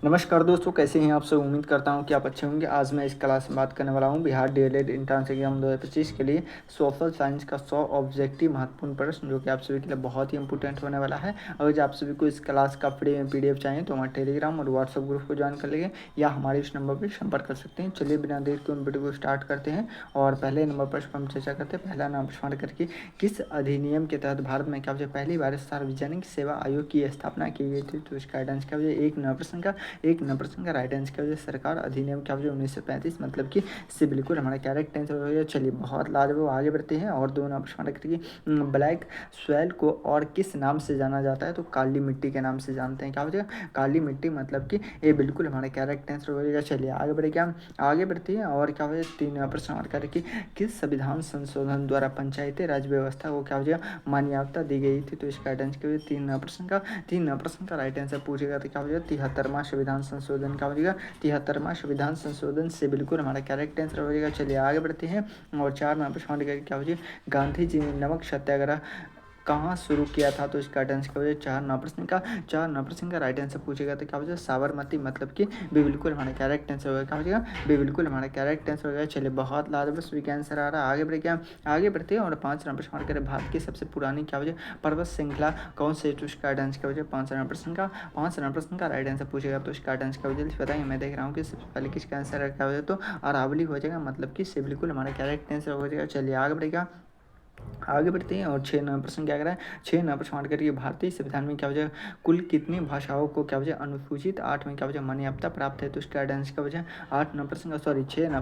नमस्कार दोस्तों, कैसे हैं आप सब। उम्मीद करता हूं कि आप अच्छे होंगे। आज मैं इस क्लास में बात करने वाला हूं बिहार डीएलएड एंट्रेंस एग्जाम 2025 के लिए सोशल साइंस का 100 ऑब्जेक्टिव महत्वपूर्ण प्रश्न, जो कि आप सभी के लिए बहुत ही इंपॉर्टेंट होने वाला है। अगर आप सभी को इस क्लास का फ्री में पीडीएफ चाहिए तो हमारे टेलीग्राम और व्हाट्सएप ग्रुप को ज्वाइन कर लेंगे या हमारे इस नंबर पर संपर्क कर सकते हैं। चलिए बिना देर के उन वीडियो को स्टार्ट करते हैं और पहले नंबर पर हम चर्चा करते हैं। पहला नंबर प्रश्न करके किस अधिनियम के तहत भारत में क्या पहली बार सार्वजनिक सेवा आयोग की स्थापना की गई थी। तो इसका गाइडेंस क्या वजह एक नंबर प्रश्न का राइट आंसर क्या वजह सरकार अधिनियम क्या वजह 1935, मतलब कि इससे बिल्कुल हमारा करेक्ट आंसर हो गया। चलिए बहुत लाजवाब, आगे बढ़ते हैं और दो नंबर प्रश्न करके ब्लैक सॉइल को और किस नाम से जाना जाता है। तो काली मिट्टी के नाम से जानते हैं। क्या वजह काली मिट्टी, मतलब कि ये बिल्कुल हमारा करेक्ट आंसर हो जाएगा। चलिए आगे बढ़े, क्या आगे बढ़ते हैं और क्या वजह तीन प्रश्न करके किस संविधान संशोधन द्वारा पंचायती राज व्यवस्था को क्या वजह मान्यता दी गई थी। तो इसका आंसर क्या वजह तीन प्रश्न का राइट आंसर पूछेगा। तो क्या वजह 73वां संविधान संशोधन का हो जाएगा। 73वां संविधान संशोधन से बिल्कुल हमारा करेक्ट आंसर हो जाएगा। चलिए आगे बढ़ते हैं और चार नंबर प्रश्न क्या हो जाएगा गांधी जी ने नमक सत्याग्रह कहाँ शुरू किया था। तो इसका आंसर क्या हो जाए चार नंबर प्रश्न का राइट आंसर पूछेगा। तो क्या हो जाए साबरमती, मतलब कि भी बिल्कुल हमारा करेक्ट आंसर होगा। क्या हो जाएगा भी बिल्कुल हमारा करेक्ट आंसर होगा। चलिए बहुत लाजवाब स्वीक आंसर आ रहा है। आगे बढ़े, क्या आगे बढ़ते हैं और पाँच नंबर प्रश्न करें भारत की सबसे पुरानी क्या हो जाए पर्वत श्रृंखला कौन से। तो इसका आंसर क्या हो जाए पाँच नंबर प्रश्न का राइट आंसर पूछेगा। तो इसका आंसर क्या हो जाए बताइए। मैं देख रहा हूँ कि सबसे पहले किसका आंसर क्या हो जाए तो अरावली हो जाएगा, मतलब कि से बिल्कुल हमारा करेक्ट आंसर हो जाएगा। चलिए आगे बढ़ेगा, आगे बढ़ते हैं और छः नंबर प्रश्न क्या कर रहा है। छः नंबर प्रश्न करके भारतीय संविधान में क्या वजह कुल कितनी भाषाओं को क्या वजह अनुसूचित 8 में क्या वजह मान्यता प्राप्त है। तो इसका राइट आंसर का वजह आठ नंबर प्रश्न का सॉरी छः नंबर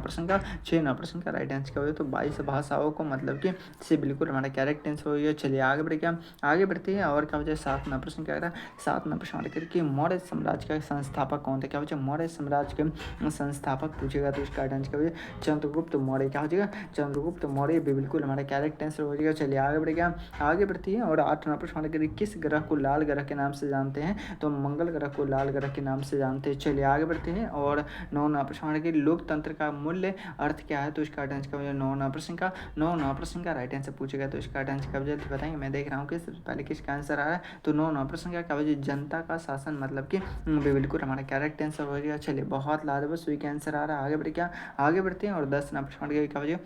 प्रश्न का राइट आंसर का वजह तो 22 भाषाओं को, मतलब कि से बिल्कुल हमारा करेक्ट आंसर हो गया। चलिए आगे बढ़े, क्या आगे बढ़ते हैं और क्या वजह सात नंबर प्रश्न क्या कर रहा है। सात नंबर प्रश्न करके मौर्य साम्राज्य का संस्थापक कौन थे। क्या वजह मौर्य साम्राज्य के संस्थापक पूछेगा। तो इसका आंसर का वजह चंद्रगुप्त मौर्य। क्या हो जाएगा चंद्रगुप्त मौर्य भी बिल्कुल हमारा करेक्ट आंसर हो जाएगा। चलिए आगे बढ़ेगा, आगे बढ़ती है और आठ नंबर प्रश्न करिए किस ग्रह को लाल ग्रह के नाम से जानते हैं। तो मंगल ग्रह को लाल ग्रह के नाम से जानते हैं। चलिए आगे बढ़ते हैं और नौ नंबर प्रश्न करिए लोकतंत्र का मूल्य अर्थ क्या है। तो इसका आंसर क्या हो नौ नंबर प्रश्न का राइट आंसर पूछेगा। तो इसका आंसर कब जल्दी बताएंगे। मैं देख रहा हूँ कि सबसे पहले किसका आंसर आ रहा है। तो नौ नंबर प्रश्न का क्या वजह जनता का शासन, मतलब कि बिल्कुल हमारा करेक्ट आंसर हो जाएगा। चलिए बहुत लाजवाब स्वीक आंसर आ रहा है। आगे बढ़े, क्या आगे बढ़ते हैं और दस नंबर प्रश्न क्या वजह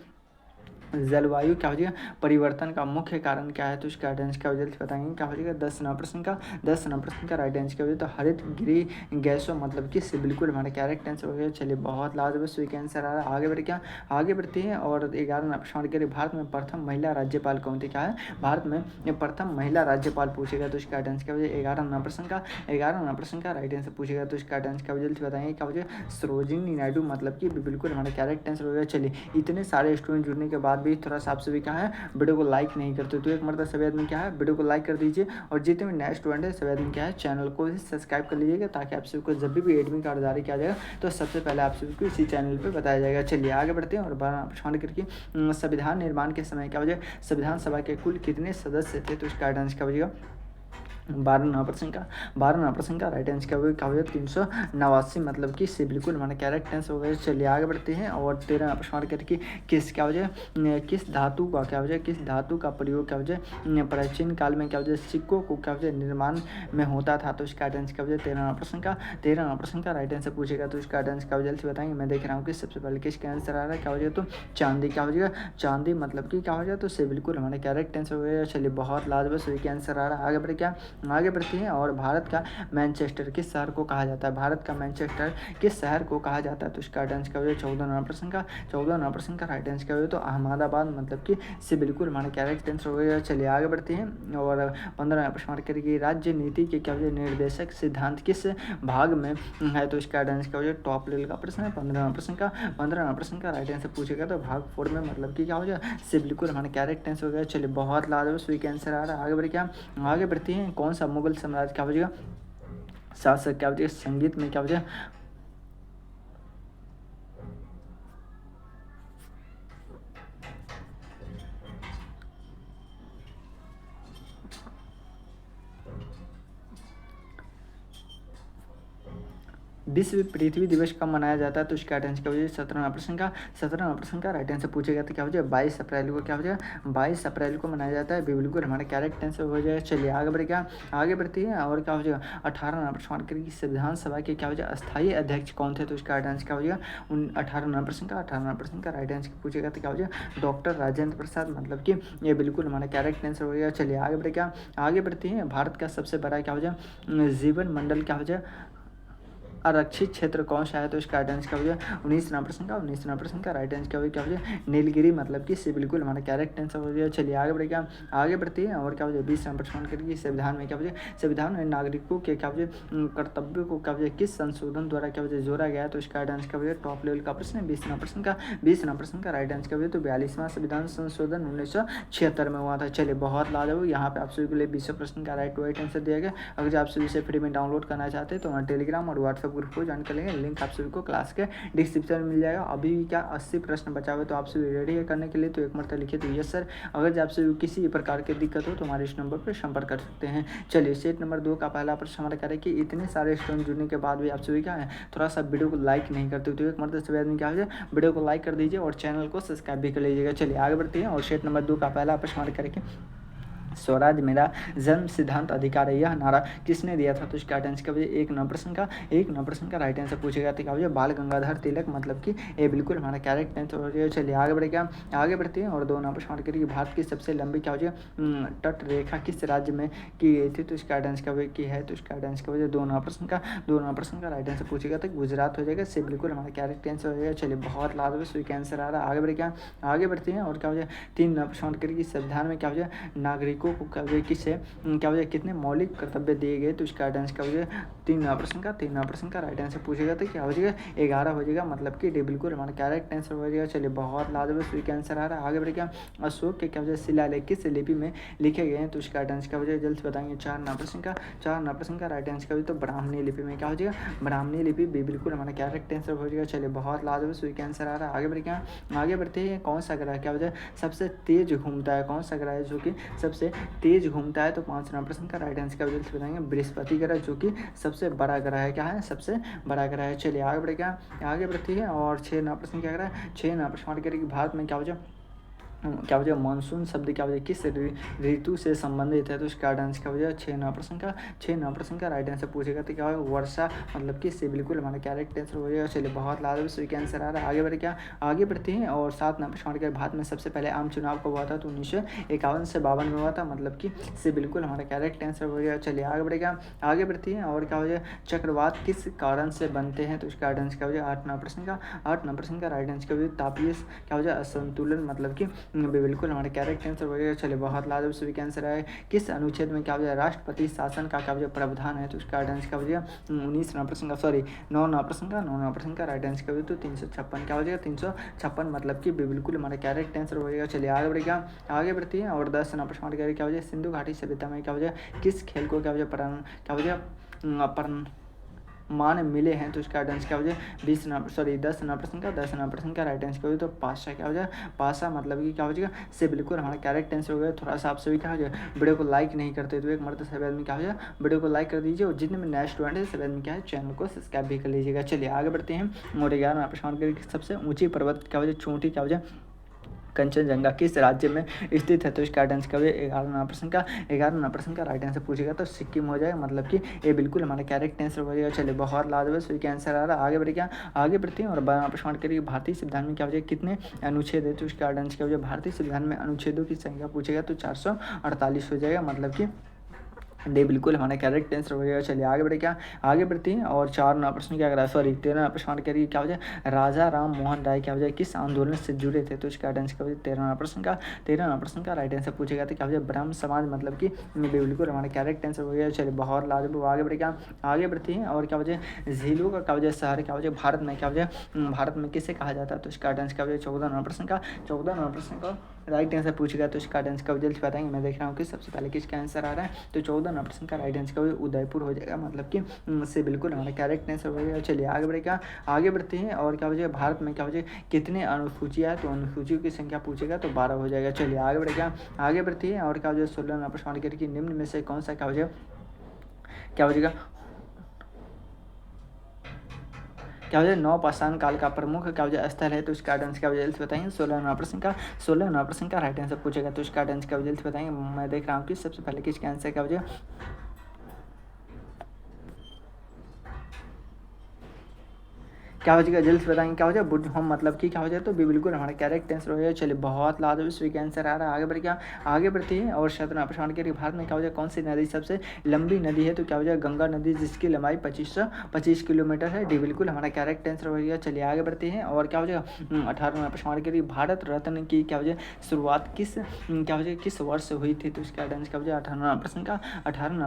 जलवायु क्या हो जाएगा परिवर्तन का मुख्य कारण क्या है। तो इसका राइट आंसर क्या हो जाएगा बताएंगे। क्या हो जाएगा दस नंबर प्रश्न का राइट आंसर क्या हो जाएगा तो हरित गृह गैसों, मतलब कि से बिल्कुल हमारा करेक्ट आंसर हो गया। चलिए बहुत लाजवाब स्वीक आंसर आ रहा है। आगे बढ़े, क्या आगे बढ़ते हैं और 11 नंबर प्रश्न के लिए भारत में प्रथम महिला राज्यपाल कौन थी। क्या है भारत में प्रथम महिला राज्यपाल पूछेगा। तो इसका आंसर क्या हो जाएगा 11 नंबर प्रश्न का राइट आंसर पूछेगा। तो इसका आंसर क्या हो जाएगा बताएंगे। क्या हो जाएगा सरोजिनी नायडू, मतलब कि बिल्कुल हमारा करेक्ट आंसर हो गया। चलिए इतने सारे स्टूडेंट जुड़ने के बाद भी थोड़ा सा आप सभी क्या है वीडियो को लाइक नहीं करते, तो एक मरतबा सभी आदमी क्या है वीडियो को लाइक कर दीजिए और जितने भी नए स्टूडेंट है सभी आदमी क्या है चैनल को सब्सक्राइब कर लीजिएगा, ताकि आप सभी को जब भी एडमिट कार्ड जारी किया जाएगा तो सबसे पहले आप सभी को इसी चैनल पर बताया जाएगा। चलिए आगे बढ़ते हैं और प्रश्न करके संविधान निर्माण के समय क्या वजह संविधान सभा के कुल कितने सदस्य थे। तो इसका आंसर क्या वजह 12 नंबर प्रश्न का राइट आंसर क्या होगा 389, मतलब कि से बिल्कुल हमारा करेक्ट आंसर हो गया। चलिए आगे बढ़ते हैं और 13 प्रश्न करके किस क्या वजह किस धातु का क्या वजह किस धातु का प्रयोग क्या वजह प्राचीन काल में क्या वजह सिक्कों को क्या वजह निर्माण में होता था। तो इसका आंसर क्या वजह 13 प्रश्न का राइट आंसर पूछेगा। तो इसका आंसर क्या वजह से बताएंगे। मैं देख रहा हूँ कि सबसे पहले किसका आंसर आ रहा है। क्या वजह तो चांदी। क्या वजह चांदी, मतलब कि क्या हो जाए तो से बिल्कुल हमारा करेक्ट आंसर हो गया। चलिए बहुत लाजवाब सही के आंसर आ रहा है। आगे बढ़े, क्या आगे बढ़ते हैं और भारत का मैनचेस्टर किस शहर को कहा जाता है। भारत का मैनचेस्टर किस शहर को कहा जाता है। तो इसका आंसर क्या हो जाए 14 नंबर प्रश्न का राइट आंसर क्या हो तो अहमदाबाद, मतलब कि से बिल्कुल हमारा करेक्ट आंसर हो गया। चलिए आगे बढ़ते हैं और 15 प्रश्न करेंगे राज्य नीति के क्या वजह निर्देशक सिद्धांत किस भाग में है। तो इसका आंसर क्या हो जाए टॉप लेवल का प्रश्न है। 15 प्रश्न का राइट आंसर पूछेगा तो भाग 4 में, मतलब कि क्या हो जाए से बिल्कुल हमारा करेक्ट आंसर हो गया। चलिए बहुत लाजवाब स्वीक आंसर आ रहा है। आगे बढ़े, क्या आगे बढ़ते हैं कौन सा मुगल साम्राज्य क्या वजह शासक क्या वजह संगीत में क्या वजह विश्व पृथ्वी दिवस कब मनाया जाता है? तो इसका राइट आंसर क्या हो जाएगा? 17 का राइट आंसर पूछेगा तो क्या हो जाएगा? 22 अप्रैल को क्या हो जाएगा? 22 अप्रैल को मनाया जाता है। बिल्कुल हमारा करेक्ट आंसर हो जाएगा। चलिए आगे बढ़ेगा, आगे बढ़ती है और क्या हो जाएगा? 18 प्रश्न की संविधान सभा के क्या हो जाएगा? अस्थायी अध्यक्ष कौन थे? तो इसका राइट आंसर क्या हो जाएगा? 18 का राइट आंसर पूछेगा तो क्या हो जाएगा? डॉक्टर राजेंद्र प्रसाद, मतलब कि ये बिल्कुल हमारा करेक्ट आंसर हो जाएगा। चलिए आगे बढ़ेगा, आगे बढ़ती है। भारत का सबसे बड़ा क्या हो जाएगा? जीवन मंडल क्या हो जाएगा? आरक्षित क्षेत्र कौन सा है? तो इसका राइट आंसर क्या हो जाएगा? 19 प्रश्न का राइट आंसर क्या हो जाएगा? नीलगिरी, मतलब कि से बिल्कुल हमारा करेक्ट आंसर हो जाएगा। चलिए आगे बढ़ेगा, आगे बढ़ती है और क्या हो जाएगा? 20 प्रश्न करिए। संविधान में क्या हो जाएगा? संविधान में नागरिकों के क्या हो जाएगा? कर्तव्य को क्या हो जाएगा? किस संशोधन द्वारा क्या हो जाएगा? जोड़ा गया? तो इसका राइट आंसर क्या हो जाएगा? टॉप लेवल का प्रश्न है। 20 प्रश्न का राइट आंसर क्या हो जाएगा? तो 42वां संविधान संशोधन 1976 में हुआ था। चलिए बहुत लाजवाब, यहाँ पे आप सभी के लिए 20 प्रश्न का राइट आंसर दिया गया। अगर आप सभी से फ्री में डाउनलोड करना चाहते हैं तो हमारे टेलीग्राम और व्हाट्सएप ग्रुप को ज्वाइन कर लेंगे। लिंक आप सभी को क्लास के डिस्क्रिप्शन में मिल जाएगा। अभी भी क्या 80 प्रश्न बचा हुआ है, तो आप सभी रेडी है करने के लिए? तो एक मरतबा लिखिए तो यस सर। अगर आप सभी किसी प्रकार की दिक्कत हो तो हमारे इस नंबर पर संपर्क कर सकते हैं। चलिए सेट नंबर 2 का पहला प्रश्न हमारा कह रहा है कि इतने सारे स्टूडेंट जुड़ने के बाद भी आप सभी क्या है थोड़ा सा वीडियो को लाइक नहीं करते, तो एक मरतबा सभी आदमी क्या हो जाए वीडियो को लाइक कर दीजिए और चैनल को सब्सक्राइब भी कर लीजिएगा। चलिए आगे बढ़ते हैं और सेट नंबर 2 का पहला प्रश्न हमारा करेंगे, स्वराज मेरा जन्म सिद्धांत अधिकार है, यह नारा किसने दिया था? तो इसका राइट आंसर क्या हो जाएगा? एक नंबर प्रश्न का राइट आंसर पूछेगा तो क्या हो जाएगा? बाल गंगाधर तिलक, मतलब कि ये बिल्कुल हमारा करेक्ट आंसर हो जाएगा। चलिए आगे बढ़ेगा, आगे बढ़ते हैं और 2 नंबर प्रश्न करिए। भारत की सबसे लंबी क्या हो जाएगा? तट रेखा किस राज्य में की गई थी? तो इसका राइट आंसर क्या हो जाएगा? है तो इसका राइट आंसर क्या हो जाएगा? 2 नंबर प्रश्न का राइट आंसर पूछेगा तो गुजरात हो जाएगा। से बिल्कुल हमारा करेक्ट आंसर हो जाएगा। चलिए बहुत लाजवाब स्वीक आंसर आ रहा है। आगे बढ़ेगा, आगे बढ़ते हैं और क्या हो जाएगा? 3 नंबर प्रश्न करिए। संविधान में क्या हो जाएगा? नागरिकों को क्या हो जाएगा? किस क्या हो जाए कितने मौलिक कर्तव्य दिए गए? तो इसका राइट आंसर क्या हो जाएगा? 3 प्रश्न का राइट आंसर पूछेगा तो क्या हो जाएगा? 11 हो जाएगा, मतलब कि बिल्कुल हमारा करेक्ट आंसर हो जाएगा। चलिए बहुत लाजवाब स्वीक आंसर आ रहा है। आगे बढ़ेगा, अशोक के क्या हो जाए शिलालेख किस लिपि में लिखे गए हैं? तो इसका राइट आंसर क्या हो जाएगा? जल्द से बताएंगे। 4 प्रश्न का राइट आंसर क्या हो जाएगा? तो ब्राह्मणी लिपि में क्या हो जाएगा? ब्राह्मणी लिपि बिल्कुल हमारा करेक्ट आंसर हो जाएगा। चलिए बहुत लाजवाब स्वीक आंसर आ रहा है। आगे बढ़ेगा, आगे बढ़ते हैं। कौन सा ग्रह क्या हो जाए सबसे तेज घूमता है? कौन सा ग्रह है जो कि सबसे तेज घूमता है? तो 5 नंबर प्रश्न का राइट आंसर का जल्द से बताएंगे। बृहस्पति ग्रह, जो कि सबसे बड़ा ग्रह है। क्या है? सबसे बड़ा ग्रह है। चलिए आगे बढ़ेगा, आगे बढ़ती है और 6 नंबर प्रश्न क्या करा है? 6 नंबर प्रश्न करेगी भारत में क्या हो जाए क्या हो जाएगा? मानसून शब्द क्या हो जाएगा? किस ऋतु से संबंधित है? तो इसका राइट आंसर क्या हो जाएगा? 6 नंबर प्रश्न का राइट आंसर पूछेगा तो क्या होगा? वर्षा, मतलब कि से बिल्कुल हमारा करेक्ट आंसर हो जाएगा। चलिए बहुत लाजवाब स्वीक आंसर आ रहा है। आगे बढ़े क्या, आगे बढ़ते हैं और 7 नंबर प्रश्न का भारत में सबसे पहले आम चुनाव कब हुआ था? तो 1951 से 52 में हुआ था, मतलब कि से बिल्कुल हमारा करेक्ट आंसर हो जाएगा। चलिए आगे बढ़ेगा, आगे बढ़ती है और क्या हो जाए? चक्रवात किस कारण से बनते हैं? तो इसका राइट आंसर क्या हो जाएगा? 8 नंबर प्रश्न का राइट आंसर क्या हो जाएगा? तापीय क्या हो जाए? असंतुलन, मतलब कि बिल्कुल हमारे करेक्ट आंसर हो जाएगा। चलिए बहुत लाजवाब सभी का आंसर है। किस अनुच्छेद में क्या हो जाए? राष्ट्रपति शासन का क्या हो जाए? प्रावधान है। तो इसका राइट आंसर क्या हो जाएगा? 9 नंबर प्रश्न का राइट आंसर क्या हो जाए? तो 356 क्या हो जाएगा? 356, मतलब कि बिल्कुल हमारा करेक्ट आंसर हो जाएगा। चलिए आगे बढ़ेगा, आगे बढ़ती है और 10 नंबर प्रश्न क्या हो जाए? सिंधु घाटी सभ्यता में क्या हो जाए? किस खेल को क्या हो जाए? क्या हो जाए? मान मिले हैं। तो इसका राइट आंसर क्या हो जाए? 10 नंबर प्रश्न का राइट आंसर क्या हो जाए? तो पासा क्या हो जाए? पासा, मतलब कि क्या हो जाएगा? से बिल्कुल हमारा करेक्ट आंसर हो गया। थोड़ा सा आप सभी क्या हो जाए वीडियो को लाइक नहीं करते तो एक मर्द सभी आदमी क्या हो जाए वीडियो को लाइक कर दीजिए और जितने भी नए स्टूडेंट है सभी आदमी क्या है चैनल को सब्सक्राइब भी कर लीजिएगा। चलिए आगे बढ़ते हैं और 11 नंबर प्रश्न सबसे ऊंची पर्वत क्या हो जाए? चोटी क्या हो जाए? कंचनजंगा किस राज्य में स्थित है? तो इसका राइट आंसर क्या हो जाए? 11 नंबर प्रश्न का राइट आंसर पूछेगा तो सिक्किम हो जाएगा, मतलब कि ये बिल्कुल हमारा करेक्ट आंसर हो जाएगा। चलिए बहुत लाजवाब सही का आंसर आ रहा है। आगे बढ़े क्या, आगे बढ़ते हैं और 12 प्रश्न करिए भारतीय संविधान में क्या हो जाए? कितने अनुच्छेद है? तो इसका राइट आंसर क्या हो जाए? भारतीय संविधान में अनुच्छेदों की संख्या पूछेगा तो 448 हो जाएगा, मतलब कि डे बिल्कुल हमारा करेक्ट आंसर हो जाएगा। चलिए आगे बढ़े क्या, आगे बढ़ते हैं और 4 नंबर प्रश्न क्या करा, सॉरी 13 नंबर प्रश्न करिए क्या हो जाए? राजा राम मोहन राय क्या हो जाए? किस आंदोलन से जुड़े थे? तो इसका राइट आंसर क्या हो जाए? 13 नंबर प्रश्न का राइट आंसर पूछेगा तो क्या हो जाए? ब्राह्म समाज, मतलब कि बिल्कुल हमारा करेक्ट आंसर हो गया। चलिए बहुत लाजवाब। आगे बढ़े क्या, आगे बढ़ते हैं और क्या हो जाए? झीलों का क्या हो जाए? शहर क्या हो जाए? भारत में क्या हो जाए? भारत में किसे कहा जाता है? तो इसका राइट आंसर क्या हो जाए? 14 नंबर प्रश्न का राइट आंसर पूछेगा तो इसका आंसर कब जल्द बताएंगे। मैं देख रहा हूँ कि सबसे पहले किसका आंसर आ रहा है, तो 14 नंबर प्रश्न का राइट आंसर कब उदयपुर हो जाएगा, मतलब कि से बिल्कुल हमारा करेक्ट आंसर हो जाएगा। चलिए आगे बढ़ेगा, आगे बढ़ते हैं और क्या हो जाएगा? भारत में क्या हो जाएगा? कितने अनुसूचियाँ है? तो अनुसूचियों की संख्या पूछेगा तो 12 हो जाएगा। चलिए आगे बढ़ेगा, आगे बढ़ती है और क्या हो जाएगा? 16 नंबर प्रश्न करके निम्न में से कौन सा क्या हो जाएगा? क्या हो जाएगा? क्या हो जाए 9 पाषाण काल का प्रमुख क्या हो जाए स्थल है, तो इसका आंसर क्या हो जाए बताएंगे 16 प्रश्न का राइट आंसर पूछेगा, तो इसका आंसर क्या हो जाए बताएंगे। मैं देख रहा हूँ कि सबसे पहले किसका आंसर क्या हो जाए, क्या हो जाएगा जल्द से बताएंगे क्या हो जाए बुड होम मतलब कि क्या हो जाए, तो बिल्कुल हमारा करेक्ट आंसर हो जाए। चलिए बहुत लाजवाब इसमें का आंसर आ रहा है, आगे बढ़ क्या आगे बढ़ती है। और शतना प्रश्न के भारत में क्या हो जाए कौन सी नदी सबसे लंबी नदी है, तो क्या हो जाए गंगा नदी, जिसकी लंबाई 2525 किलोमीटर है। डी बिल्कुल हमारा करेक्ट आंसर हो गया। चलिए आगे बढ़ते हैं। और क्या हो जाएगा 18वां प्रश्न के भारत रत्न की क्या हो जाए शुरुआत क्या हो जाए किस वर्ष हुई थी, तो इसका आंसर क्या हो जाए 18वां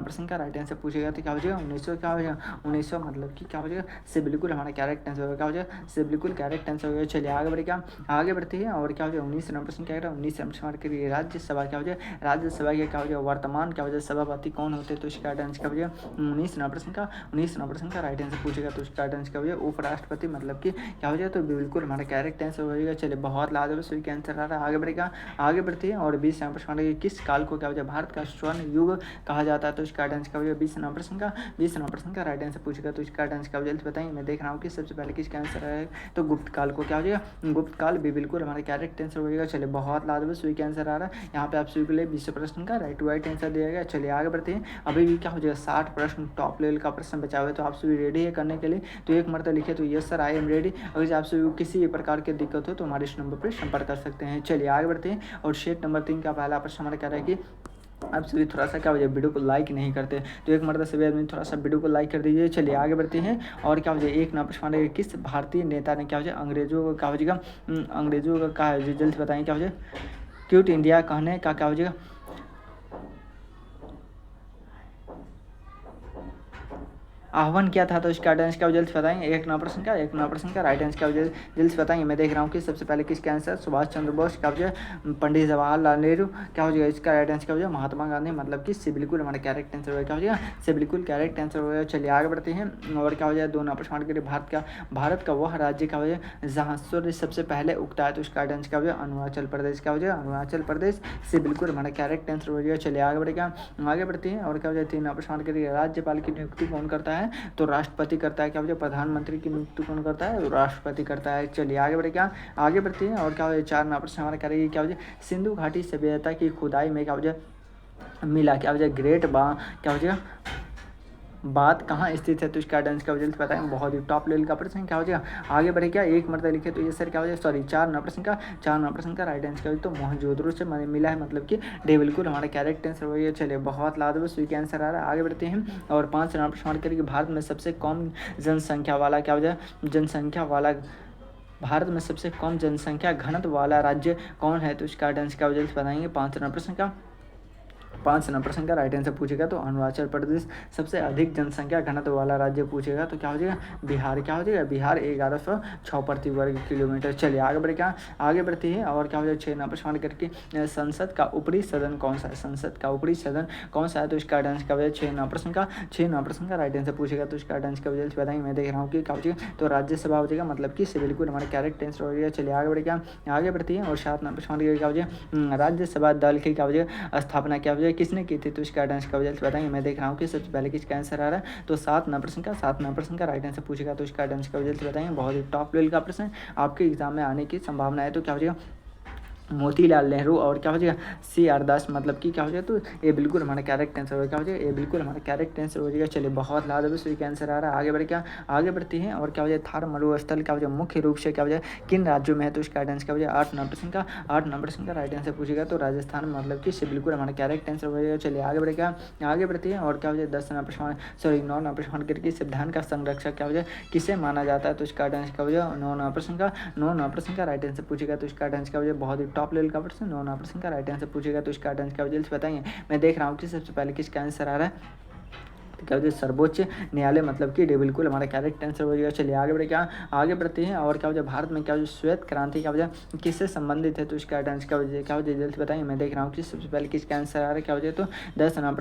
प्रश्न का राइट आंसर पूछेगा, तो क्या हो जाएगा 1900 क्या हो जाएगा 1900 मतलब कि क्या हो जाएगा से बिल्कुल हमारा करेक्ट आंसर क्या हो जाए से बिल्कुल करेक्ट आंसर हो गया। चलिए आगे बढ़े क्या आगे बढ़ते हैं। और क्या हो जाए 19 नंबर प्रश्न क्या है 19 नंबर के लिए राज्यसभा क्या हो जाए राज्यसभा के क्या हो जाए वर्तमान क्या हो जाए सभापति कौन होते हैं, तो इसका आंसर क्या हो जाए 19 नंबर प्रश्न का राइट आंसर पूछेगा, तो इसका आंसर क्या हो जाए उपराष्ट्रपति मतलब कि क्या हो जाए, तो बिल्कुल हमारा करेक्ट आंसर हो जाएगा। चलिए बहुत लाजवाब सही का आंसर आ रहा है, आगे बढ़ेगा आगे बढ़ते हैं। और 20 नंबर प्रश्न किस काल को क्या हो जाए भारत का स्वर्ण युग कहा जाता है, तो इसका आंसर क्या हो जाए 20 नंबर प्रश्न का राइट आंसर पूछेगा, तो इसका आंसर क्या हो जाए बताइए। मैं देख रहा हूँ कि सबसे पहले किसका आंसर है, तो गुप्त काल को क्या हो जाएगा गुप्त काल भी बिल्कुल हमारे करेक्ट आंसर हो जाएगा। चलिए बहुत लाजवाब सही का आंसर आ रहा है, यहाँ पे आप सभी के लिए 20 प्रश्न का राइट आंसर दिया गया। चलिए आगे बढ़ते हैं। अभी भी क्या हो जाएगा 60 प्रश्न टॉप लेवल का प्रश्न बचा हुआ है, तो आप सभी रेडी है करने के लिए, तो एक मरतबा लिखे तो yes sir I am ready. अगर आप सभी को किसी प्रकार की दिक्कत हो तो हमारे इस नंबर पर संपर्क कर सकते हैं। चलिए आगे बढ़ते हैं। और शेट नंबर 3 का पहला प्रश्न हमारा कह रहा है कि आप सभी थोड़ा सा क्या हो जाए वीडियो को लाइक नहीं करते, तो एक मरतबा सभी आदमी थोड़ा सा वीडियो को लाइक कर दीजिए। चलिए आगे बढ़ते हैं। और क्या हो जाए एक नंबर प्रश्न किस भारतीय नेता ने क्या हो जाए अंग्रेजों को क्या हो जाएगा अंग्रेजों का कहा है, जल्द बताएं क्या हो जाए क्विट इंडिया कहने का क्या हो जाएगा आह्वान किया था, तो इसका आंसर क्या जल्द बताएंगे। एक नंबर प्रश्न का राइट आंसर क्या जल्द बताएंगे। मैं देख रहा हूँ कि सबसे पहले किसका आंसर सुभाष चंद्र बोस क्या हो जाए पंडित जवाहरलाल नेहरू क्या हो जाएगा, इसका राइट आंसर क्या हो जाए महात्मा गांधी मतलब कि से बिल्कुल हमारा करेक्ट आंसर होगा क्या हो जाएगा से बिल्कुल करेक्ट आंसर होगा। चलिए आगे बढ़ते हैं। और क्या हो जाए 2 नंबर प्रश्न के लिए भारत का वह राज्य क्या हो जाए जहाँ सूर्य सबसे पहले उगता है, तो इसका आंसर क्या हो जाए अरुणाचल प्रदेश क्या हो जाए अरुणाचल प्रदेश से बिल्कुल हमारा करेक्ट आंसर हो जाएगा। चलिए आगे बढ़ेगा आगे बढ़ते हैं। और क्या हो जाए 3 नंबर प्रश्न के लिए राज्यपाल की नियुक्ति कौन करता है, तो राष्ट्रपति करता है क्या हो जाए प्रधानमंत्री की नियुक्ति कौन करता है, राष्ट्रपति करता है। चलिए आगे बढ़े क्या आगे बढ़ते हैं। और क्या हो जाए 4 नंबर प्रश्न हमारा करेगी क्या हो जाए सिंधु घाटी सभ्यता की खुदाई में क्या हो जाए मिला क्या हो जाए ग्रेट क्या हो जाएगा बात कहाँ स्थित है, तो इसका आंसर क्या हो जाए पता है बहुत ही टॉप लेवल का प्रश्न क्या हो जाएगा। आगे बढ़े क्या एक मरतबा लिखे तो ये सर क्या हो जाए सॉरी 4 नंबर प्रश्न का राइट आंसर क्या हो जाए, तो मोहनजोदड़ो से मिला है मतलब कि डे बिल्कुल हमारा करेक्ट आंसर हो गया। चलिए बहुत लाजवाब सही आंसर आ रहा है, आगे बढ़ते हैं। और 5 नंबर प्रश्न करेंगे भारत में सबसे कम जनसंख्या वाला क्या हो जाए भारत में सबसे कम जनसंख्या घनत्व वाला राज्य कौन है, तो इसका आंसर क्या हो जाए बताएंगे। 5 नंबर प्रश्न का राइट आंसर पूछेगा, तो अरुणाचल प्रदेश सबसे अधिक जनसंख्या घनत्व वाला राज्य पूछेगा, तो क्या हो जाएगा बिहार क्या हो जाएगा बिहार 1106 प्रति वर्ग किलोमीटर। चलिए आगे बढ़े क्या आगे बढ़ती है। और क्या हो जाए 6 नंबर प्रश्न करके संसद का ऊपरी सदन कौन सा है, संसद का ऊपरी सदन कौन सा है, तो इसका आंसर क्या हो जाए 6 नंबर प्रश्न का राइट आंसर पूछेगा, तो इसका आंसर क्या हो जाए बताएंगे। मैं देख रहा हूँ कि क्या हो जाएगा तो राज्यसभा हो जाएगा मतलब कि से बिल्कुल हमारा करेक्ट आंसर हो जाएगा। चलिए आगे बढ़े क्या आगे बढ़ती है। और 7 नंबर प्रश्न क्या हो जाए राज्यसभा दल की क्या हो जाएगा स्थापना क्या हो जाए किसने की थी, तो इसका आंसर क्या बताएंगे। मैं देख रहा हूँ कि सबसे पहले किसका आंसर आ रहा है, तो 7 नंबर प्रश्न का राइट आंसर पूछेगा, तो इसका आंसर क्या बताएंगे। बहुत ही टॉप लेवल का प्रश्न आपके एग्जाम में आने की संभावना है, तो क्या हो जाएगा मोतीलाल नेहरू और क्या हो जाएगा CR दास मतलब कि क्या हो जाए, तो ये बिल्कुल हमारा करेक्ट आंसर हो क्या हो जाएगा ये बिल्कुल हमारा करेक्ट आंसर हो जाएगा। चलिए बहुत लाजवाब सही आंसर आ रहा है, आगे बढ़े क्या आगे बढ़ती हैं। और क्या हो जाए थार मरुस्थल क्या हो जाए मुख्य रूप से क्या हो जाए किन राज्यों में है, तो इसका आंसर क्या हो जाए 8 नंबर प्रश्न का राइट आंसर पूछेगा, तो राजस्थान मतलब कि बिल्कुल हमारा करेक्ट आंसर हो जाएगा। चलिए आगे बढ़े क्या आगे बढ़ती है। और क्या हो जाए 9 नंबर प्रश्न करके संविधान का संरक्षक क्या हो जाए किसे माना जाता है, तो इसका आंसर क्या हो जाए 9 नंबर प्रश्न का राइट आंसर पूछेगा, तो इसका आंसर क्या हो जाए बहुत ही टॉप लेवल का प्रश्न 9 नंबर प्रश्न का राइट आंसर पूछेगा, तो इसका आंसर क्या हो जाए बताएंगे। मैं देख रहा हूँ कि सबसे पहले किसका आंसर आ रहा है, तो क्या होता है सर्वोच्च न्यायालय मतलब कि बिल्कुल हमारा करेक्ट आंसर हो जाएगा। चलिए आगे बढ़े क्या आगे बढ़ते हैं। और क्या हो जाए भारत में क्या हो जाए श्वेत क्रांति क्या हो जाए किससे संबंधित है, तो इसका आंसर क्या हो जाए जल्दी बताएंगे। मैं देख रहा हूँ कि सबसे पहले किसका आंसर आ रहा है क्या हो जाए, तो 10 नंबर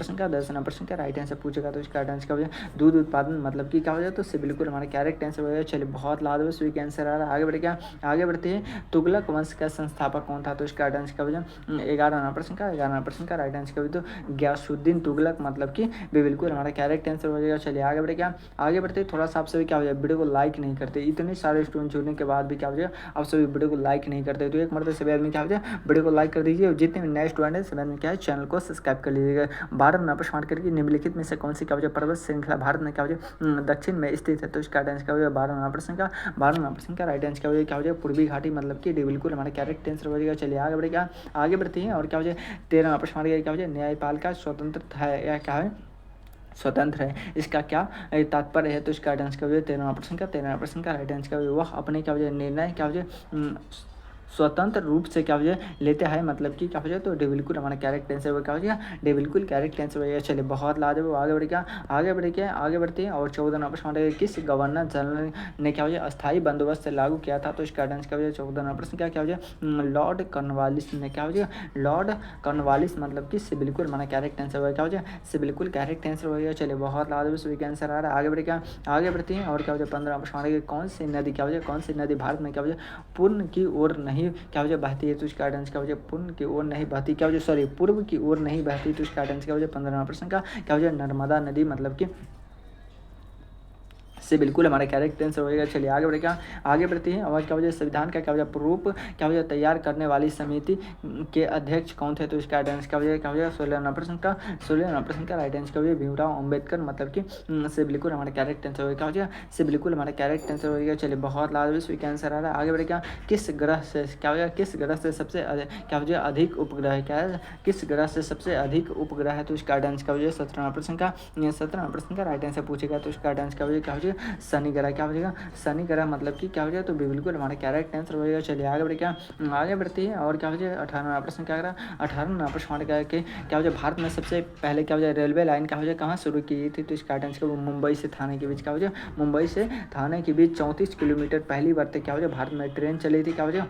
प्रश्न का राइट आंसर पूछेगा, तो इसका आंसर क्या हो जाए दूध उत्पादन मतलब कि क्या हो जाए, तो इससे बिल्कुल हमारा करेक्ट आंसर हो जाएगा। चलिए बहुत लाजवाब सही आंसर आ रहा है, आगे बढ़े क्या आगे बढ़ते हैं। तुगलक वंश का संस्थापक कौन था, तो इसका आंसर क्या हो जाए 11 नंबर प्रश्न का राइट आंसर क्या हो जाए, तो गयासुद्दीन तुगलक मतलब कि बिल्कुल हमारा करेक्ट आंसर हो जाएगा। चलिए आगे बढ़े, क्या आगे बढ़ते थोड़ा सा आप सभी क्या हो जाए वीडियो को लाइक नहीं करते, इतने सारे स्टूडेंट जुड़ने के बाद भी क्या हो जाएगा आप सभी वीडियो को लाइक नहीं करते, तो एक मरतबा सभी आदमी क्या हो जाए वीडियो को लाइक कर दीजिए और जितने भी नए स्टूडेंट हैं सभी आदमी क्या है चैनल को सब्सक्राइब कर लीजिएगा। भारत में प्रश्न करके निम्नलिखित में से कौन सी क्या हो जाए पर्वत श्रृंखला भारत में क्या हो जाए दक्षिण में स्थित है, तो इसका राइट आंसर क्या हो जाए 12वां प्रश्न का राइट आंसर क्या हो जाए पूर्वी घाटी मतलब कि बिल्कुल हमारा करेक्ट आंसर हो जाएगा। चलिए आगे बढ़ेगा, आगे बढ़ते हैं और क्या हो जाए 13वां प्रश्न क्या हो जाए न्यायपालिका स्वतंत्र है या क्या है स्वतंत्र है, इसका क्या तात्पर्य है, तो इसका राइट आंसर क्या हो जाए 13वां प्रश्न का राइट आंसर क्या हो जाए वह अपने क्या हो जाए निर्णय क्या हो जाए स्वतंत्र रूप से क्या हो जाए लेते हैं, मतलब कि क्या हो जाए तो डी बिल्कुल हमारा कैरेक्ट आंसर वो क्या हो जाएगा डी बिल्कुल कैरेक्ट आंसर हो जाएगा। चलिए बहुत लाजवाब, आगे बढ़े क्या आगे बढ़ते हैं और 14वां प्रश्न किस गवर्नर जनरल ने क्या हो जाए अस्थायी बंदोबस्त लागू किया था, तो इसका आंसर क्या हो जाए 14वां प्रश्न क्या हो जाए लॉर्ड कॉर्नवालिस ने क्या हो जाए लॉर्ड कॉर्नवालिस मतलब कि बिल्कुल हमारा कैरेक्ट आंसर हो क्या हो जाए बिल्कुल कैरेक्ट आंसर हो जाएगा। चलिए बहुत लाजवाब सभी का आंसर आ रहा है। आगे बढ़े क्या आगे बढ़ते हैं और क्या हो जाए 15वां प्रश्न कौन सी नदी क्या हो जाए कौन सी नदी भारत में क्या हो जाए पूर्व की ओर नहीं क्या हो जाए बहती है, तो इसका आंसर क्या हो जाए पूर्व की ओर नहीं बहती क्या हो जाए पूर्व की ओर नहीं बहती, तो इसका आंसर क्या हो जाए 15वां प्रश्न का क्या हो जाए नर्मदा नदी मतलब कि से बिल्कुल हमारा कैरेक्ट आंसर होएगा। चलिए आगे बढ़े क्या आगे बढ़ते हैं और क्या हो जाए संविधान का क्या हो जाए प्रूफ क्या हो जाए तैयार करने वाली समिति के अध्यक्ष कौन थे, तो इसका आंसर क्या हो जाए 16वां प्रश्न का राइट आंसर क्या हो जाए भीमराव अम्बेडकर मतलब कि से बिल्कुल हमारा कैरेक्ट आंसर होगा क्या हो जाए से बिल्कुल हमारा कैरेक्ट आंसर होगा। चलिए बहुत लाजवाब आंसर आ रहा है। आगे बढ़े क्या किस ग्रह से क्या हो जाए किस ग्रह से सबसे क्या हो जाए अधिक उपग्रह क्या है किस ग्रह से सबसे अधिक उपग्रह है, तो इसका आंसर क्या हो जाए 17वां प्रश्न का राइट आंसर पूछेगा, तो इसका आंसर क्या हो जाए शनि ग्रह क्या हो जाएगा शनि ग्रह मतलब कि क्या हो जाए तो बिल्कुल हमारा कैरेक्ट आंसर हो जाएगा। चलिए आगे बढ़े क्या आगे बढ़ते हैं और क्या हो जाए 18वां प्रश्न क्या करा 18वां प्रश्न क्या हो जाए भारत में सबसे पहले क्या हो जाए रेलवे लाइन क्या हो जाए कहाँ शुरू की थी, तो इसका आंसर मुंबई से थाने के बीच क्या हो जाए मुंबई से थाने के बीच 34 किलोमीटर पहली बार क्या हो जाए भारत में ट्रेन चली थी क्या हो जाए।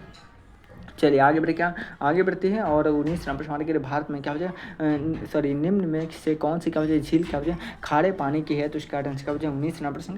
चलिए आगे बढ़े क्या आगे बढ़ते हैं और 19वां प्रश्न के लिए भारत में क्या हो जाए निम्न में से कौन सी क्या हो जाए झील क्या हो जाए खारे पानी की है, तो इसका आंसर क्या हो जाए 19वां प्रश्न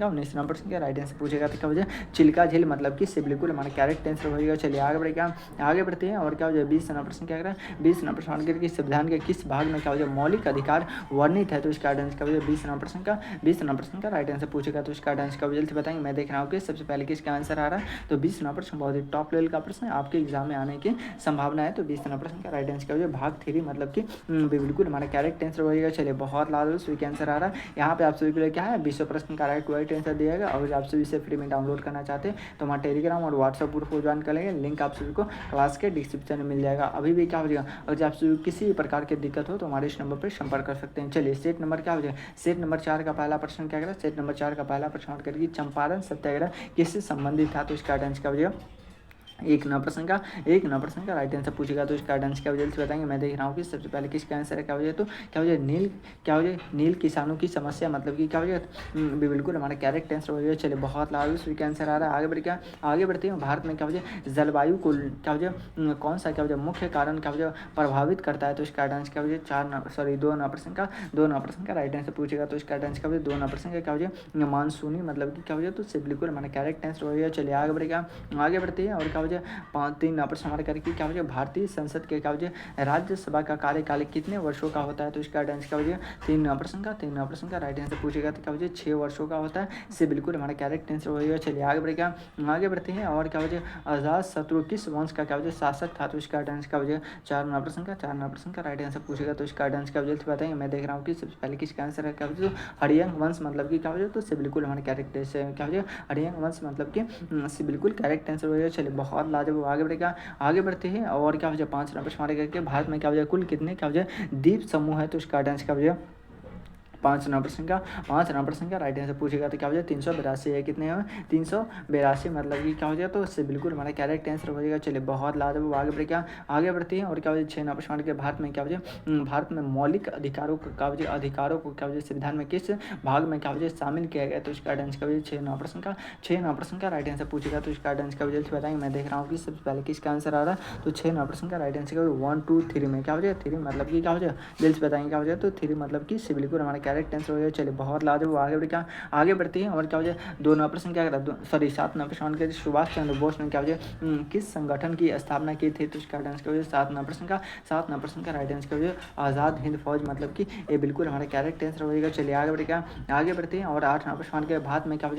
का राइट आंसर पूछेगा तो क्या हो जाए चिल्का झील मतलब कि से बिल्कुल हमारा कैरेक्ट आंसर हो जाएगा। चलिए आगे बढ़े क्या आगे बढ़ते हैं और क्या हो जाए 20वां प्रश्न क्या करें 20वां प्रश्न के संविधान के किस भाग में क्या हो जाए मौलिक अधिकार वर्णित है, तो इसका आंसर क्या हो जाए 20वां प्रश्न का राइट आंसर पूछेगा, तो इसका आंसर क्या हो जल्दी बताएंगे। मैं देख रहा हूँ कि सबसे पहले किसका आंसर आ रहा है, तो 20वां प्रश्न बहुत ही टॉप लेवल का प्रश्न है, आपके एग्जाम में आने की संभावना है, तो 20वां प्रश्न का राइट आंसर क्या हो जाए भाग 3 मतलब कि बिल्कुल हमारा कैरेक्ट आंसर हो जाएगा। चलिए बहुत लाजवाब स्वीक आंसर आ रहा है। यहाँ पे आप सभी के लिए क्या है 20 प्रश्न का राइट आंसर दिया गया, और आप सभी इसे फ्री में डाउनलोड करना चाहते हैं तो हमारा टेलीग्राम और व्हाट्सएप ग्रुप को ज्वाइन कर लेंगे, लिंक आप सभी को क्लास के डिस्क्रिप्शन में मिल जाएगा। अभी भी क्या हो जाएगा अगर आप सभी किसी प्रकार की दिक्कत हो तो हमारे इस नंबर पर संपर्क कर सकते हैं। चलिए सेट नंबर क्या हो जाए सेट नंबर 4 का पहला प्रश्न क्या करें सेट नंबर 4 का पहला प्रश्न करके चंपारण सत्याग्रह किससे संबंधित था, तो इसका आंसर क्या हो जाएगा एक नंबर प्रश्न का राइट आंसर पूछेगा, तो इसका आंसर क्या हो जल्दी से बताएंगे। मैं देख रहा हूँ कि सबसे पहले किसका आंसर है क्या हो जाए तो क्या हो जाए नील किसानों की समस्या मतलब कि क्या हो जाए बिल्कुल हमारा कैरेक्ट आंसर हो जाए। चलिए बहुत लाजवाब का आंसर आ रहा है। आगे बढ़ते हैं भारत में क्या हो जाए जलवायु को क्या हो जाए कौन सा क्या हो जाए मुख्य कारण क्या हो जाए प्रभावित करता है, तो इसका आंसर क्या हो जाए 2 नंबर प्रश्न का राइट आंसर पूछेगा, तो इसका आंसर क्या हो जाए 2 नंबर प्रश्न का क्या हो जाए मानसूनी मतलब कि क्या हो जाए तो बिल्कुल हमारा कैरेक्ट आंसर हो जाए। चलिए आगे बढ़ते हैं और क्या हो जाए 3 प्रश्न हमारे करके क्या हो जाए भारतीय संसद के क्या हो जाए राज्यसभा का कार्यकाल कितने वर्षों का होता है, तो इसका आंसर क्या हो जाए 3 प्रश्न का राइट आंसर पूछेगा तो क्या हो जाए 6 वर्षों का होता है, इससे बिल्कुल हमारा कैरेक्ट आंसर हो जाएगा। चलिए आगे बढ़ते हैं और क्या हो जाए अजात शत्रु किस वंश का क्या हो जाए शासक था, तो इसका आंसर क्या हो जाए 4 प्रश्न का राइट आंसर पूछेगा, तो इसका आंसर क्या हो जाए बताएंगे। मैं देख रहा हूँ कि सबसे पहले किसका आंसर है क्या हो जाए हरियंग वंश मतलब कि क्या हो जाए तो इससे बिल्कुल हमारे कैरेक्ट आंसर क्या हो जाए हरियंग वंश मतलब कि इससे बिल्कुल कैरेक्ट आंसर हो जाएगा। चलिए बहुत लाजवाब आगे बढ़ते हैं और क्या हो जाए 5 नंबर प्रश्न करके भारत में क्या हो जाए कुल कितने क्या हो जाए द्वीप समूह है, तो इसका आंसर क्या हो जाए 5 नंबर प्रश्न का राइट आंसर पूछेगा तो क्या हो जाए 382 है, कितने हैं 382 मतलब कि क्या हो जाए तो उससे बिल्कुल हमारा कैरेक्ट आंसर हो जाएगा। चलिए बहुत लाजवाब आगे बढ़ते हैं और क्या हो जाए 6 नंबर प्रश्न के भारत में क्या हो जाए भारत में मौलिक अधिकारों को क्या हो जाए संविधान में किस भाग में क्या हो जाए शामिल किया गया, तो इसका आंसर क्या हो जाए 6 नंबर प्रश्न का राइट आंसर पूछेगा, तो इसका आंसर क्या हो जाए बताएंगे। मैं देख रहा हूँ कि सबसे पहले किसका आंसर आ रहा है, तो 6 नंबर प्रश्न का राइट आंसर क्या हो 1 2 3 में क्या हो जाए 3 मतलब कि क्या हो जाए जल्दी बताएंगे क्या हो जाए तो 3 मतलब कि बिल्कुल हमारा करेक्ट आंसर हो जाएगा। चलिए बहुत लाजवाब, आगे बढ़ते हैं और क्या हो जाए 2 नंबर प्रश्न क्या करा, सॉरी 7 नंबर प्रश्न के सुभाष चंद्र बोस ने क्या हो जाए किस संगठन की स्थापना की थी, तो इसका राइट आंसर क्या हो जाए 7 नंबर प्रश्न का राइट आंसर क्या हो जाए आज़ाद हिंद फौज, मतलब कि ये बिल्कुल हमारा करेक्ट आंसर हो जाएगा। चलिए आगे बढ़ते हैं और 8 नंबर प्रश्न के भारत में क्या हो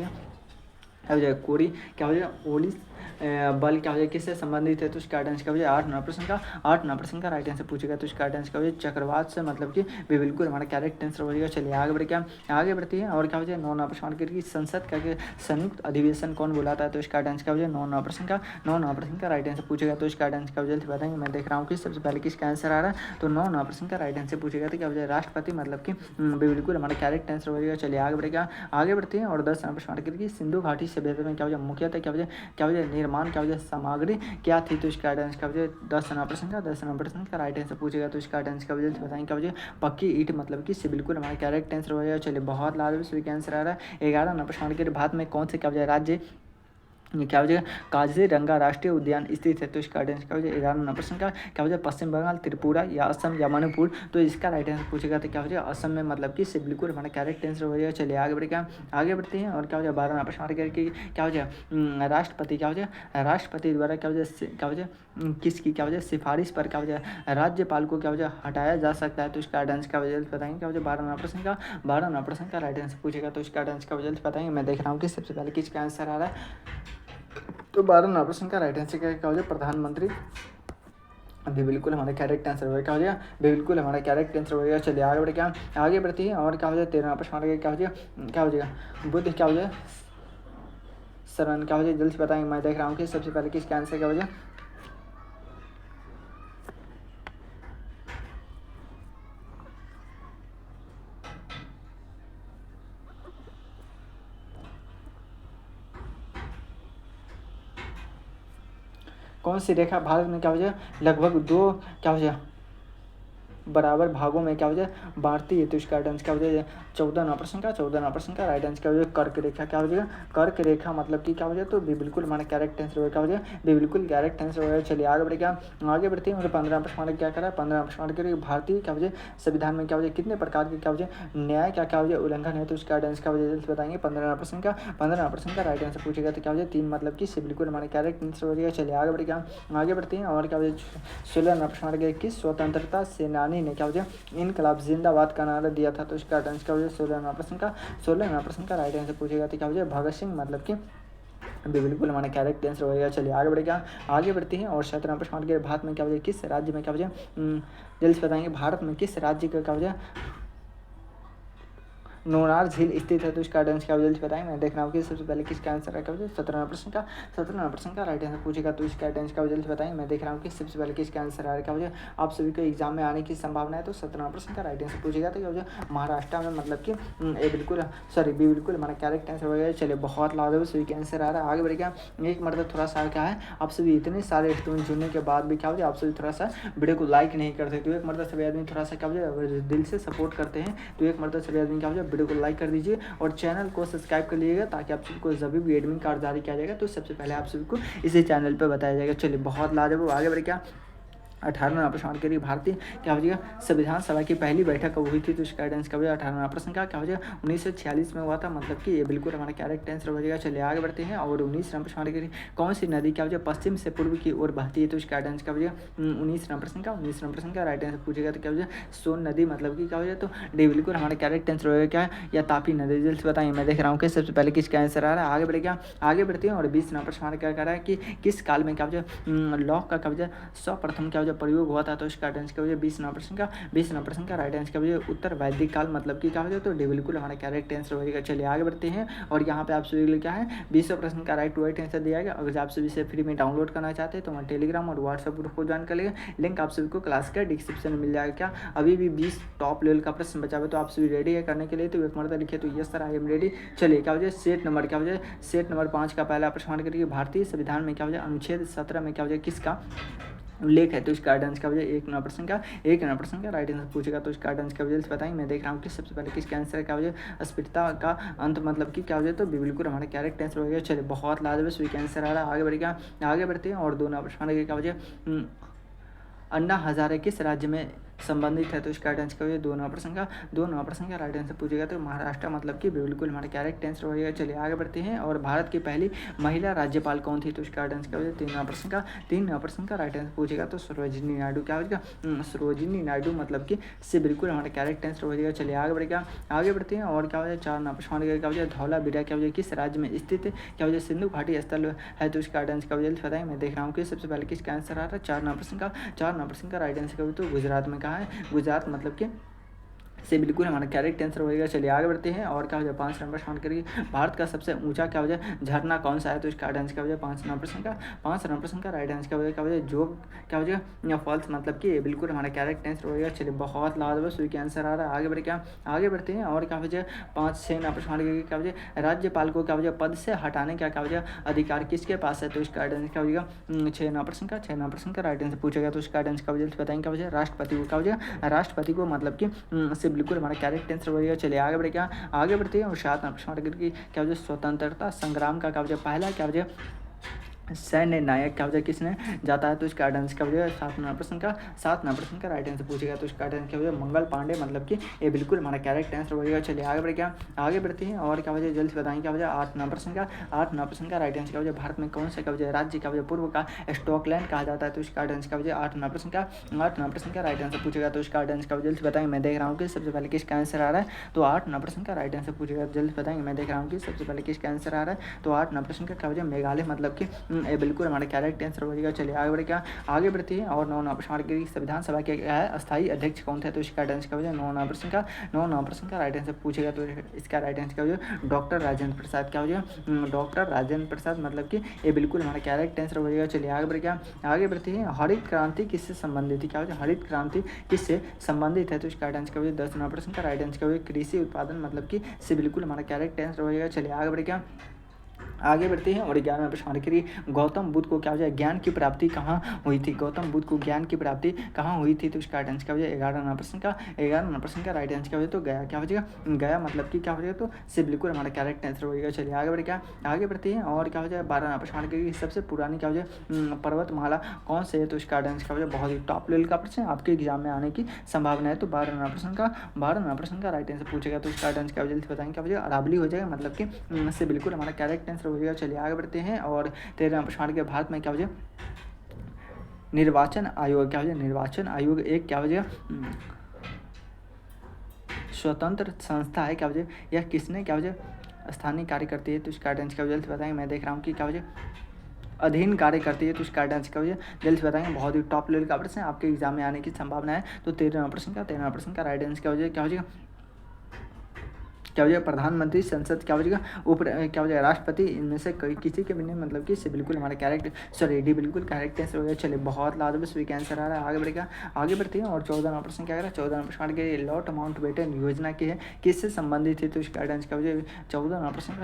जाए कोरी क्या हो जाए ओलिस बल क्या हो जाए किससे संबंधित है, तो इसका राइट आंसर क्या हो जाए 8 नंबर प्रश्न का राइट आंसर पूछेगा, तो इसका राइट आंसर क्या हो जाए चक्रवात से, मतलब कि भी बिल्कुल हमारा करेक्ट आंसर हो जाएगा। चलिए आगे बढ़ते हैं और क्या हो जाए 9 नंबर प्रश्न की संसद का संयुक्त अधिवेशन कौन बुलाता है, तो इसका राइट आंसर क्या हो जाए 9 नंबर प्रश्न का राइट आंसर पूछेगा, तो इसका राइट आंसर क्या हो जल्दी बताएंगे। मैं देख रहा हूँ कि सबसे पहले किसका आंसर आ रहा है, तो 9 नंबर प्रश्न का राइट आंसर पूछेगा, तो क्या हो जाए राष्ट्रपति, मतलब कि बिल्कुल हमारा करेक्ट आंसर हो जाएगा। चलिए आगे बढ़ते हैं और 10 नंबर प्रश्न की सिंधु घाटी सभ्यता में क्या हो जाए मुख्यतः क्या हो जाए निर्माण क्या हो जाए सामग्री क्या थी, तो इसका राइट आंसर क्या हो जाए 10 नंबर प्रश्न का राइट आंसर पूछेगा, तो इसका राइट आंसर क्या हो जाए बताएंगे क्या हो जाए पक्की ईंट, मतलब कि बिल्कुल हमारा करेक्ट आंसर हो जाएगा। चलिए बहुत लाजवाब सभी का आंसर आ रहा है। 11 नंबर प्रश्न के भारत में कौन से क्या हो जाए राज्य क्या हो जाएगा काजीरंगा राष्ट्रीय उद्यान स्थित है, तो इसका राइट आंसर क्या हो जाए 11 नंबर प्रश्न का क्या हो जाए पश्चिम बंगाल, त्रिपुरा या असम या मणिपुर, तो इसका राइट आंसर पूछेगा, तो क्या हो जाए असम में, मतलब कि बिल्कुल हमारा करेक्ट आंसर हो जाएगा। चलिए आगे बढ़ते हैं और क्या हो जाए 12 नंबर प्रश्न करके क्या हो जाए राष्ट्रपति क्या हो जाए राष्ट्रपति द्वारा क्या हो जाए किसकी क्या हो जाए सिफारिश पर क्या हो जाए राज्यपाल को क्या हो जाए हटाया जा सकता है, तो इसका राइट आंसर क्या हो जाए बताएंगे क्या हो जाए 12 नंबर प्रश्न का राइट आंसर पूछेगा, तो इसका राइट आंसर क्या हो जाए बताएंगे। मैं देख रहा हूँ कि सबसे पहले किसका आंसर आ रहा है, तो 12 नंबर प्रश्न का राइट आंसर क्या हो जाए प्रधानमंत्री, अभी बिल्कुल हमारा करेक्ट आंसर होगा क्या हो जाएगा बिल्कुल हमारा करेक्ट आंसर होगा। चलिए आगे बढ़ती है और क्या हो जाए 13 प्रश्न क्या हो जाएगा बुद्ध क्या हो जाए शरण क्या हो जाए जल्दी से बताएंगे। मैं देख रहा हूँ कि सबसे पहले किसका आंसर क्या हो जाए कौन सी रेखा भारत में क्या हो जाए लगभग 2 क्या हो जाए बराबर भागों में क्या हो जाए बांटती है, तो इसका राइट आंसर क्या हो जाए 14 नंबर प्रश्न का राइट आंसर क्या हो जाए कर्क रेखा क्या हो जाएगा कर्क रेखा, मतलब कि क्या हो जाए तो भी बिल्कुल हमारा करेक्ट आंसर होगा क्या हो जाए भी बिल्कुल करेक्ट आंसर होगा। चलिए आगे बढ़ते हैं और 15 प्रश्न क्या करा 15 प्रश्न के भारतीय क्या हो जाए संविधान में क्या हो जाए कितने प्रकार के क्या हो जाए न्याय क्या हो जाए उल्लंघन है, तो इसका राइट आंसर क्या हो जाए जल्दी बताएंगे। 15 प्रश्न का राइट आंसर पूछेगा, तो क्या हो जाए 3, मतलब कि बिल्कुल हमारा करेक्ट आंसर हो जाएगा। चलिए आगे बढ़ते हैं और क्या हो जाए 16 नंबर प्रश्न किस स्वतंत्रता सेनानी ने क्या हो जाए इनकलाब जिंदाबाद का नारा दिया था, तो इसका राइट आंसर क्या हो जाए 16 नंबर प्रश्न का राइट आंसर पूछेगा, तो क्या हो जाए भगत सिंह, मतलब कि बिल्कुल हमारा करेक्ट आंसर होगा। चलिए आगे बढ़ते हैं और 17 प्रश्न के भारत में क्या हो जाए किस राज्य में क्या हो जाए जल्दी से बताएंगे भारत में किस राज्य का क्या हो जाए नोनार झील स्थित है, तो इसका आंसर क्या हो जल्दी बताएं। मैं देख रहा हूँ कि सबसे पहले किसका आंसर है क्या हो जाए 17 प्रश्न का राइट आंसर पूछेगा, तो इसका आंसर क्या हो जल्दी बताएं। मैं देख रहा हूँ कि सबसे पहले किसका आंसर आ रहा है क्या हो जाए आप सभी को एग्जाम में आने की संभावना है, तो 17 प्रश्न का राइट आंसर पूछेगा, तो क्या हो जाए महाराष्ट्र में, मतलब कि बिल्कुल हमारा करेक्ट आंसर हो गया। चलिए बहुत लाजवाब सभी का आंसर आ रहा है। आगे बढ़ेगा एक मतलब थोड़ा सा क्या है आप सभी इतने सारे स्टूडेंट जुड़ने के बाद भी क्या हो जाए आप सभी थोड़ा सा वीडियो को लाइक नहीं करते, तो एक मतलब सभी आदमी थोड़ा सा क्या हो जाए दिल से सपोर्ट करते हैं, तो एक मतलब सभी आदमी क्या हो जाए वीडियो को लाइक कर दीजिए और चैनल को सब्सक्राइब कर लीजिएगा, ताकि आप सभी को जब भी एडमिट कार्ड जारी किया जाएगा तो सबसे पहले आप सभी को इसी चैनल पर बताया जाएगा। चलिए बहुत लाजवाब आगे बढ़े क्या 18वां प्रश्न के लिए भारतीय क्या हो जाएगा संविधान सभा की पहली बैठक कब हुई थी, तो इसका आंसर क्या हो जाएगा 18वां प्रश्न का क्या हो जाएगा 1946 में हुआ था, मतलब कि ये बिल्कुल हमारा करेक्ट आंसर हो जाएगा। चलिए आगे बढ़ते हैं और 19वां प्रश्न के लिए कौन सी नदी क्या हो जाए पश्चिम से पूर्व की ओर बहती है, तो इसका आंसर क्या हो जाएगा 19वां प्रश्न का राइट आंसर पूछेगा, तो क्या हो जाए सोन नदी, मतलब कि क्या हो जाए तो डी बिल्कुल हमारा करेक्ट आंसर होगा क्या या तापी नदी जल्द से बताइए। मैं देख रहा हूँ कि सबसे पहले किसका आंसर आ रहा है। आगे बढ़ते हैं और 20वां प्रश्न क्या कह रहा है कि किस काल में क्या हो जाए लॉक का क्या हो जाए सर्वप्रथम क्या हो जाए प्रयोग हुआ था, तो इसका आंसर क्या हो जाए 20वां प्रश्न का राइट आंसर क्या हो जाए उत्तर वैदिक काल, मतलब कि क्या हो जाए तो डी बिल्कुल हमारा करेक्ट आंसर हो जाएगा। चलिए आगे बढ़ते हैं और यहाँ पे आप सभी के लिए क्या है 20वां प्रश्न का राइट आंसर दिया गया। अगर आप सभी से फ्री में डाउनलोड करना चाहते हैं तो हमारे टेलीग्राम और व्हाट्सएप ग्रुप को ज्वाइन कर लेगा, लिंक आप सभी को क्लास का डिस्क्रिप्शन में मिल जाएगा। क्या अभी भी 20 टॉप लेवल का प्रश्न बचा हुआ, तो आप सभी रेडी है करने के लिए, तो एक मरतबा लिखिए तो yes sir I am ready. चलिए क्या हो जाए सेट नंबर 5 का पहला प्रश्न करिए भारतीय संविधान में क्या हो जाए अनुच्छेद 17 में क्या हो जाए किसका उल्लेख है, तो इसका आंसर क्या हो जाए एक नंबर प्रश्न का राइट आंसर पूछेगा, तो इसका आंसर क्या हो जाए बताएंगे। मैं देख रहा हूँ कि सबसे पहले किसका आंसर क्या हो जाए अस्पृश्यता का अंत, मतलब कि क्या हो जाए तो बिल्कुल हमारा करेक्ट आंसर हो गया। चलिए बहुत लाजवाब सभी का आंसर आ रहा है। आगे बढ़ते हैं और 2 नंबर प्रश्न क्या हो जाए अन्ना हजारे किस राज्य में संबंधित है तो इसका राइट आंसर क्या हो जाएगा 2 नंबर का 2 नंबर का राइट आंसर पूछेगा तो महाराष्ट्र मतलब कि बिल्कुल हमारा करेक्ट आंसर हो जाएगा। चलिए आगे बढ़ते हैं। और भारत की पहली महिला राज्यपाल कौन थी तो इसका राइट आंसर क्या हो जाएगा 3 नंबर का राइट आंसर पूछेगा तो सरोजिनी नायडू क्या हो जाएगा सरोजिनी नायडू मतलब कि से बिल्कुल हमारा करेक्ट आंसर हो जाएगा। चलिए आगे बढ़ेगा आगे बढ़ते हैं। और क्या हो जाए 4 नंबर क्या हो जाए धौलावीरा क्या हो जाए किस राज्य में स्थित क्या हो जाए सिंधु घाटी स्थल है तो इसका राइट आंसर क्या हो जाए बताएं। मैं देख रहा हूँ कि सबसे पहले किसका आंसर आ रहा है 4 नंबर का राइट आंसर क्या हो तो गुजरात में कहा है गुजरात मतलब कि से बिल्कुल हमारा करेक्ट आंसर होएगा। चलिए आगे बढ़ते हैं। और क्या हो जाए 5 नंबर शांत करिए भारत का सबसे ऊंचा क्या हो जाए झरना कौन सा है तो इसका राइट आंसर क्या हो जाए 5 नंबर का राइट आंसर क्या हो जाए जोग क्या हो जाएगा फॉल्स मतलब कि बिल्कुल हमारा करेक्ट आंसर होएगा। चलिए बहुत लाजवाब स्वीट आंसर आ रहा है। आगे बढ़ते हैं। और क्या हो जाए 5-6 नंबर शांत करिए क्या हो जाए राज्यपाल को क्या हो जाए पद से हटाने का क्या हो जाए अधिकार किसके पास है तो इसका राइट आंसर क्या हो जाएगा 6 नंबर का राइट आंसर पूछेगा तो इसका राइट आंसर क्या हो जाए बताएंगे क्या हो जाए राष्ट्रपति को क्या हो जाए राष्ट्रपति को मतलब कि से बिल्कुल हमारा करेक्ट आंसर हो जाएगा। चलिए आगे बढ़ते हैं। और 7 नंबर की क्या हो जाए स्वतंत्रता संग्राम का क्या हो जाए पहला क्या हो जाए सैन्य नायक क्या हो जाए किसने जाता है तो इसका राइट आंसर क्या हो जाएगा 7 नंबर का राइट आंसर पूछेगा तो इसका राइट आंसर क्या हो जाएगा मंगल पांडे मतलब कि ये बिल्कुल हमारा करेक्ट आंसर हो जाएगा। चलिए आगे बढ़ते हैं। और क्या हो जाए जल्द से बताएंगे क्या हो जाए 8 नंबर का राइट आंसर क्या हो जाए भारत में कौन सा क्या हो जाए राज्य क्या हो जाए पूर्व का स्टॉकलैंड कहा जाता है तो इसका राइट आंसर क्या हो जाए 8 नंबर का राइट आंसर पूछेगा तो इसका राइट आंसर क्या हो जल्द से बताएंगे। मैं देख रहा हूँ कि सबसे पहले किसका आंसर आ रहा है तो 8 नंबर का राइट आंसर पूछेगा जल्द से बताएंगे। मैं देख रहा हूँ कि सबसे पहले किसका आंसर आ रहा है तो 8 नंबर का क्या हो जाए मेघालय मतलब कि ये बिल्कुल हमारा करेक्ट आंसर हो जाएगा। चलिए आगे बढ़ते हैं। और 9 नंबर की संविधान सभा के अस्थायी अध्यक्ष कौन थे तो इसका राइट आंसर क्या हो जाए 9 नंबर का राइट आंसर पूछेगा तो इसका राइट आंसर क्या हो जाए डॉक्टर राजेंद्र प्रसाद क्या हो जाए डॉक्टर राजेंद्र प्रसाद मतलब कि ये बिल्कुल हमारा करेक्ट आंसर हो जाएगा। चलिए आगे बढ़ते हैं। हरित क्रांति किससे संबंधित है क्या हो जाए हरित क्रांति किससे संबंधित है तो इसका राइट आंसर क्या हो जाए 10 नंबर का राइट आंसर क्या हो जाए कृषि उत्पादन मतलब कि से बिल्कुल हमारा करेक्ट आंसर हो जाएगा। चलिए आगे बढ़ते हैं। और 11 प्रश्न के लिए गौतम बुद्ध को क्या हो जाए ज्ञान की प्राप्ति कहाँ हुई थी गौतम बुद्ध को ज्ञान की प्राप्ति कहाँ हुई थी तो इसका राइट आंसर क्या हो जाए 11 नंबर का राइट आंसर क्या हो जाए तो गया क्या हो जाएगा गया मतलब कि क्या हो जाएगा तो से बिल्कुल हमारा करेक्ट आंसर हो जाएगा। चलिए आगे बढ़ते हैं। और क्या हो जाए 12 प्रश्न के लिए सबसे पुरानी क्या हो जाए पर्वतमाला कौन से है तो इसका राइट आंसर क्या हो जाए बहुत ही टॉप लेवल का प्रश्न आपके एग्जाम में आने की संभावना है तो 12 नंबर का राइट आंसर पूछेगा तो इसका राइट आंसर क्या हो जाए बताएंगे क्या हो जाएगा अरावली हो जाएगा मतलब कि से बिल्कुल हमारा करेक्ट आंसर हो जाएगा। चलिए आगे बढ़ते हैं। और 13 प्रश्न के भारत में क्या हो जाए निर्वाचन आयोग क्या हो जाए निर्वाचन आयोग एक क्या हो जाए स्वतंत्र संस्था है क्या हो जाए यह किसने क्या हो जाए स्थानीय कार्य करती है तो इसका आंसर क्या हो जाए बताएंगे। मैं देख रहा हूँ कि क्या हो जाए अधीन कार्य करती है तो इसका आंसर क्या हो जाए जल्द से बताएंगे। बहुत ही टॉप लेवल का प्रश्न है आपके एग्जाम में आने की संभावना है तो 13 का राइट आंसर क्या हो जाएगा क्या हो जाएगा प्रधानमंत्री संसद क्या हो जाएगा क्या हो जाएगा राष्ट्रपति इनमें से किसी के भी नहीं मतलब कि बिल्कुल हमारा डी बिल्कुल करेक्ट आंसर हो गया। चलिए बहुत लाजवाब स्वीक आंसर आ रहा है। आगे बढ़ते हैं। और 14 प्रश्न क्या कह रहा है 14 प्रश्न के लॉर्ड माउंटबेटन योजना की है किससे संबंधित है तो इसका आंसर क्या हो जाए 14 प्रश्न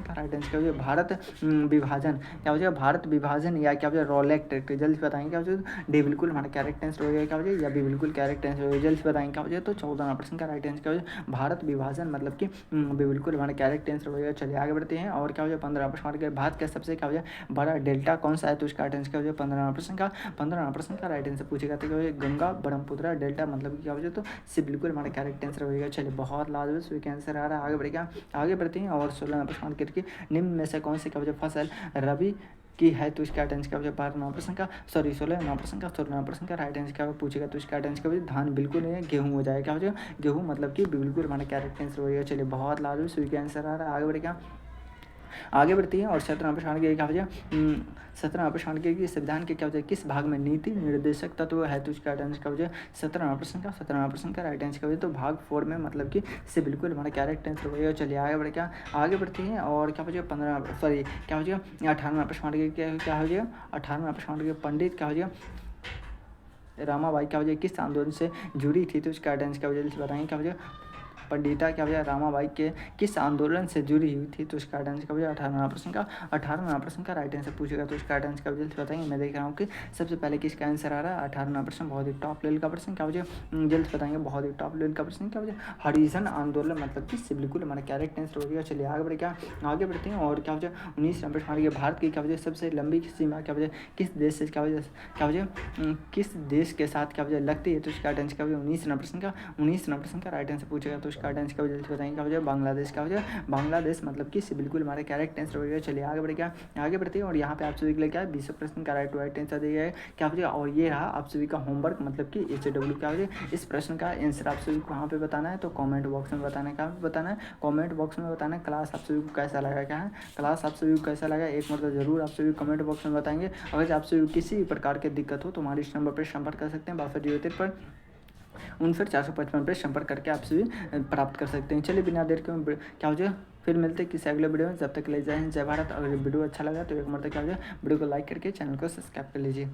का राइट आंसर क्या हो जाए भारत विभाजन क्या हो जाएगा भारत विभाजन या क्या हो जाए रोलेक्ट जल्द बताएंगे क्या हो जाए डी बिल्कुल हमारा करेक्ट आंसर हो जाएगा क्या हो जाए या बी बिल्कुल करेक्ट आंसर हो जाए जल्द बताएंगे क्या हो जाए तो 14 प्रश्न का राइट आंसर क्या हो जाए भारत विभाजन मतलब कि बिल्कुल हमारा करेक्ट आंसर हो जाएगा। चलिए आगे बढ़ते हैं। और क्या हो जाए 15 प्रश्न के भारत का सबसे क्या हो जाए बड़ा डेल्टा कौन सा है तो इसका आंसर क्या हो जाए 15 प्रश्न का राइट आंसर पूछेगा तो क्या हो जाए गंगा ब्रह्मपुत्र डेल्टा मतलब कि क्या हो जाए तो से बिल्कुल हमारा करेक्ट आंसर हो जाएगा। चलिए बहुत लाजवाब स्वीक आंसर आ रहा है। आगे बढ़ते हैं। और 16 प्रश्न के निम्न में से कौन से क्या हो जाए फसल रबी की है तो इसका आंसर क्या हो जाए 16 प्रश्न का राइट आंसर क्या पूछेगा तो इसका आंसर क्या हो जाए धान बिल्कुल नहीं है गेहूँ हो जाएगा क्या हो जाएगा गेहूँ मतलब कि बिल्कुल हमारा करेक्ट आंसर हो जाएगा। चलिए बहुत लाजवाब स्वीक आंसर आ रहा है। आगे बढ़ती है। और 17 प्रश्न के क्या हो जाए 17 प्रश्न के संविधान के क्या हो जाए किस भाग में नीति निर्देशक तत्व है तो इसका आंसर क्या हो जाए 17 प्रश्न का राइट आंसर क्या हो जाए तो भाग 4 में मतलब कि से बिल्कुल हमारा करेक्ट आंसर हो जाएगा। चलिए आगे बढ़ते हैं। और क्या हो जाए 18 प्रश्न के क्या हो जाएगा 18 प्रश्न के पंडित क्या हो जाएगा रामाबाई क्या हो जाए किस आंदोलन से जुड़ी थी तो इसका आंसर क्या हो जाए बताएंगे क्या हो जाए पंडिता क्या वजह रामाबाई के किस आंदोलन से जुड़ी हुई थी, तो इसका राइट आंसर क्या वजह 18वां प्रश्न का राइट आंसर पूछेगा, तो इसका राइट आंसर क्या जल्दी बताएंगे। मैं देख रहा हूँ कि सबसे पहले किसका आंसर आ रहा है 18वां प्रश्न, बहुत ही टॉप लेवल का प्रश्न क्या वजह जल्द बताएंगे, बहुत ही टॉप लेवल का प्रश्न क्या वजह हरिजन आंदोलन मतलब कि बिल्कुल हमारा करेक्ट आंसर हो गया। चलिए आगे बढ़ते हैं और क्या वजह 19 नंबर हमारी भारत की क्या वजह सबसे लंबी सीमा क्या वजह किस देश से क्या वजह किस देश के साथ क्या वजह लगती है, तो इसका राइट आंसर क्या वजह 19 नंबर प्रश्न का राइट आंसर पूछेगा, तो इसका राइट आंसर क्या वजह बताएंगे क्या वजह बांग्लादेश का वजह बांग्लादेश मतलब कि बिल्कुल हमारे करेक्ट आंसर हो गया। चलिए आगे बढ़ते हैं और यहाँ पे आप सभी के लिए क्या है 20 प्रश्न का राइट आंसर दिया है क्या वजह, और ये रहा आप सभी का होमवर्क मतलब कि HW क्या वजह इस प्रश्न का आंसर आप सभी को वहाँ पे बताना है, तो कमेंट बॉक्स में बताना है कमेंट बॉक्स में बताना है क्लास आप सभी को कैसा लगा, क्या है क्लास आप सभी को कैसा लगा, एक मतलब जरूर आप सभी कमेंट बॉक्स में बताएंगे। अगर आप सभी को किसी भी प्रकार की दिक्कत हो तो हमारे इस नंबर पर संपर्क कर सकते हैं 62 पर 59 455 पर संपर्क करके आप सभी प्राप्त कर सकते हैं। चलिए बिना देर के क्या हो जाए फिर मिलते हैं किसी अगले वीडियो में, जब तक ले जय हिंद जय भारत। अगर वीडियो अच्छा लगा तो एक मतलब क्या हो जाए वीडियो को लाइक करके चैनल को सब्सक्राइब कर लीजिए।